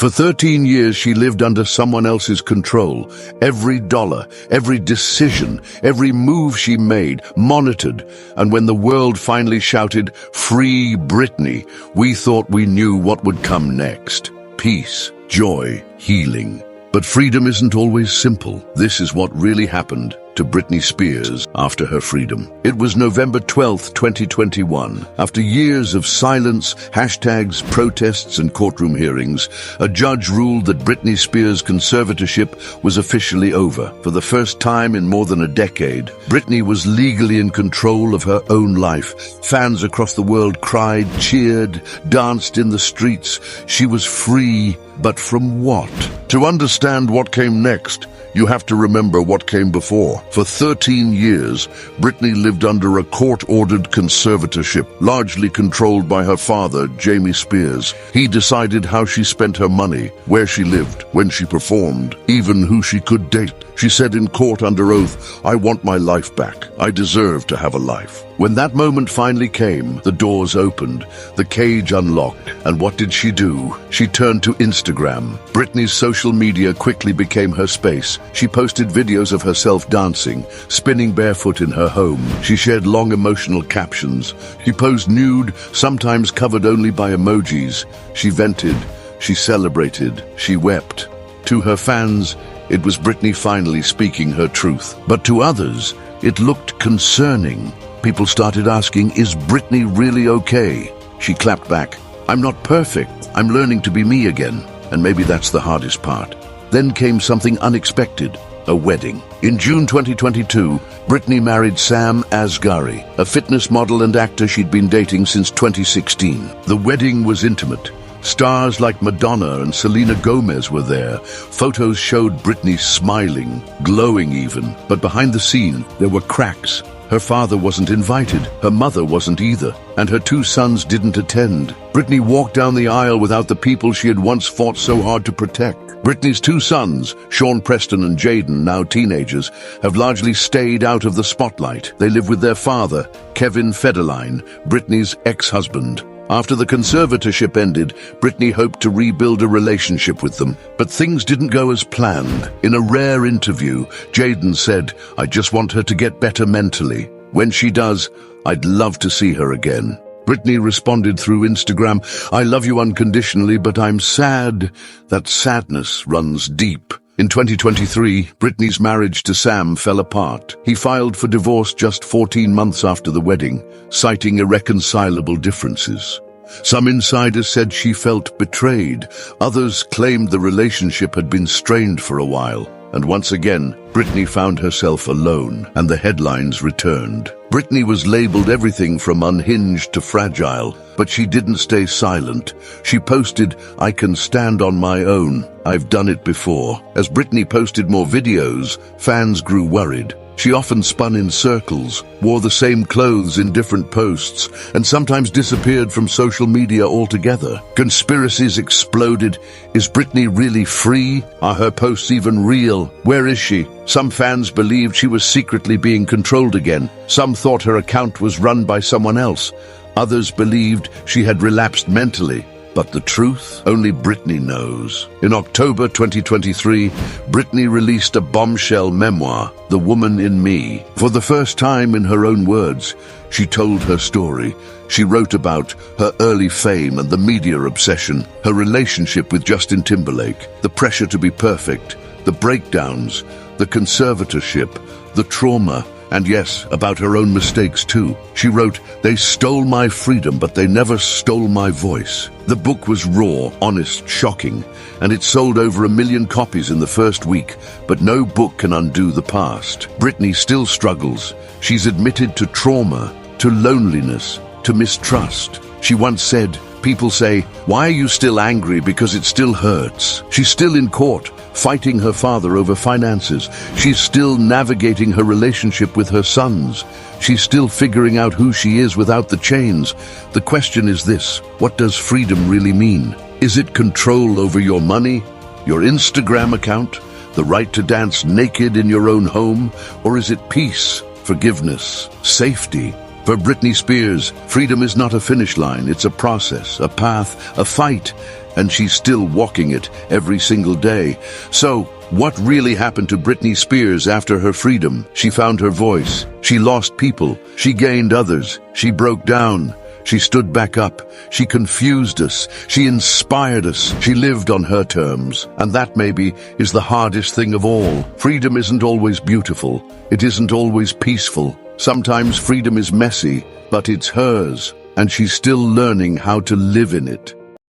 For 13 years, she lived under someone else's control. Every dollar, every decision, every move she made, monitored. And when the world finally shouted, "Free Britney," we thought we knew what would come next. Peace, joy, healing. But freedom isn't always simple. This is what really happened to Britney Spears after her freedom. It was November 12th, 2021. After years of silence, hashtags, protests, and courtroom hearings, a judge ruled that Britney Spears' conservatorship was officially over. For the first time in more than a decade, Britney was legally in control of her own life. Fans across the world cried, cheered, danced in the streets. She was free, but from what? To understand what came next, you have to remember what came before. For 13 years, Britney lived under a court-ordered conservatorship, largely controlled by her father, Jamie Spears. He decided how she spent her money, where she lived, when she performed, even who she could date. She said in court under oath, "I want my life back. I deserve to have a life." When that moment finally came, the doors opened, the cage unlocked, and what did she do? She turned to Instagram. Britney's social media quickly became her space. She posted videos of herself dancing, spinning barefoot in her home. She shared long emotional captions. She posed nude, sometimes covered only by emojis. She vented, she celebrated, she wept. To her fans, it was Britney finally speaking her truth. But to others, it looked concerning. People started asking, is Britney really okay? She clapped back, "I'm not perfect. I'm learning to be me again." And maybe that's the hardest part. Then came something unexpected, a wedding. In June 2022, Britney married Sam Asghari, a fitness model and actor she'd been dating since 2016. The wedding was intimate. Stars like Madonna and Selena Gomez were there. Photos showed Britney smiling, glowing even. But behind the scene, there were cracks. Her father wasn't invited, her mother wasn't either, and her two sons didn't attend. Britney walked down the aisle without the people she had once fought so hard to protect. Britney's two sons, Sean Preston and Jaden, now teenagers, have largely stayed out of the spotlight. They live with their father, Kevin Federline, Britney's ex-husband. After the conservatorship ended, Britney hoped to rebuild a relationship with them. But things didn't go as planned. In a rare interview, Jaden said, "I just want her to get better mentally. When she does, I'd love to see her again." Britney responded through Instagram, "I love you unconditionally, but I'm sad." That sadness runs deep. In 2023, Britney's marriage to Sam fell apart. He filed for divorce just 14 months after the wedding, citing irreconcilable differences. Some insiders said she felt betrayed. Others claimed the relationship had been strained for a while. And once again, Britney found herself alone, and the headlines returned. Britney was labeled everything from unhinged to fragile, but she didn't stay silent. She posted, "I can stand on my own. I've done it before." As Britney posted more videos, fans grew worried. She often spun in circles, wore the same clothes in different posts, and sometimes disappeared from social media altogether. Conspiracies exploded. Is Britney really free? Are her posts even real? Where is she? Some fans believed she was secretly being controlled again. Some thought her account was run by someone else. Others believed she had relapsed mentally. But the truth, only Britney knows. In October 2023, Britney released a bombshell memoir, The Woman in Me. For the first time in her own words, she told her story. She wrote about her early fame and the media obsession, her relationship with Justin Timberlake, the pressure to be perfect, the breakdowns, the conservatorship, the trauma, and yes, about her own mistakes too. She wrote, "They stole my freedom, but they never stole my voice." The book was raw, honest, shocking, and it sold over 1 million copies in the first week. But no book can undo the past. Britney still struggles. She's admitted to trauma, to loneliness, to mistrust. She once said, "People say, why are you still angry? Because it still hurts." She's still in court, fighting her father over finances. She's still navigating her relationship with her sons. She's still figuring out who she is without the chains. The question is this: what does freedom really mean? Is it control over your money, your Instagram account, the right to dance naked in your own home? Or is it peace, forgiveness, safety? For Britney Spears, freedom is not a finish line. It's a process, a path, a fight. and she's still walking it every single day. So, what really happened to Britney Spears after her freedom? She found her voice. She lost people. She gained others. She broke down. She stood back up. She confused us. She inspired us. She lived on her terms. And that, maybe, is the hardest thing of all. Freedom isn't always beautiful. It isn't always peaceful. Sometimes freedom is messy, but it's hers, and she's still learning how to live in it.